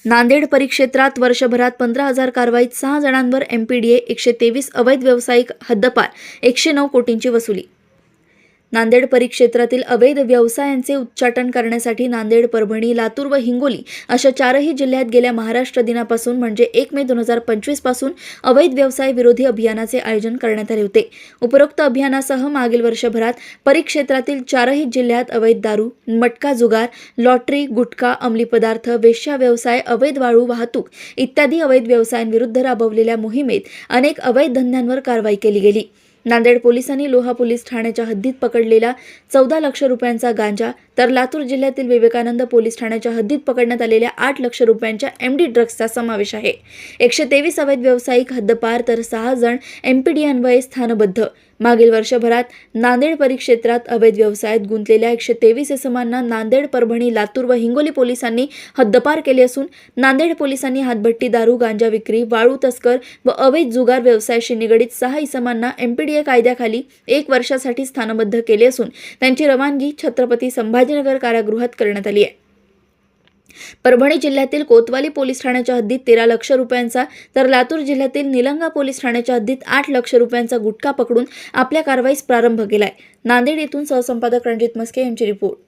नांदेड परिक्षेत्रात वर्षभरात 15,000 कारवाईत 6 जणांवर MPDA 123 अवैध व्यावसायिक हद्दपार 109 कोटींची वसुली। नांदेड परिक्षेत्रातील अवैध व्यवसायांचे उच्चाटन करण्यासाठी नांदेड, परभणी, लातूर व हिंगोली अशा चारही जिल्ह्यात गेल्या महाराष्ट्र दिनापासून म्हणजे 1 मे 2025 पासून अवैध व्यवसाय विरोधी अभियानाचे आयोजन करण्यात आले होते। उपरोक्त अभियानासह मागील वर्षभरात परिक्षेत्रातील चारही जिल्ह्यात अवैध दारू, मटका जुगार, लॉटरी, गुटखा, अंमली पदार्थ, वेश्या व्यवसाय, अवैध वाळू वाहतूक इत्यादी अवैध व्यवसायांविरुद्ध राबवलेल्या मोहिमेत अनेक अवैध धंद्यांवर कारवाई केली गेली। नांदेड पोलिसांनी लोहा पोलीस ठाण्याच्या हद्दीत पकडलेला 14 लाख रुपयांचा गांजा, तर लातूर जिल्ह्यातील विवेकानंद पोलीस ठाण्याच्या हद्दीत पकडण्यात आलेल्या 8 लाख रुपयांच्या MD ड्रग्सचा समावेश आहे। 123 अवैध व्यावसायिक हद्दपार तर 6 जण MPDA अन्वये स्थानबद्ध। मागील वर्षभरात नांदेड परिक्षेत्रात अवैध व्यवसायात गुंतलेल्या 123 इसमांना नांदेड, परभणी, लातूर व हिंगोली पोलिसांनी हद्दपार केले असून नांदेड पोलिसांनी हातभट्टी, दारू, गांजा विक्री, वाळू तस्कर व अवैध जुगार व्यवसायाशी निगडित 6 इसमांना MPDA कायद्याखाली 1 वर्षासाठी स्थानबद्ध केले असून त्यांची रवानगी छत्रपती संभाजीनगर कारागृहात करण्यात आली आहे। परभणी जिल्ह्यातील कोतवाली पोलीस ठाण्याच्या हद्दीत 13 लाख रुपयांचा तर लातूर जिल्ह्यातील निलंगा पोलीस ठाण्याच्या हद्दीत 8 लाख रुपयांचा गुटखा पकडून आपल्या कारवाईस प्रारंभ केलाय। नांदेड येथून सहसंपादक रणजित मस्के यांची रिपोर्ट।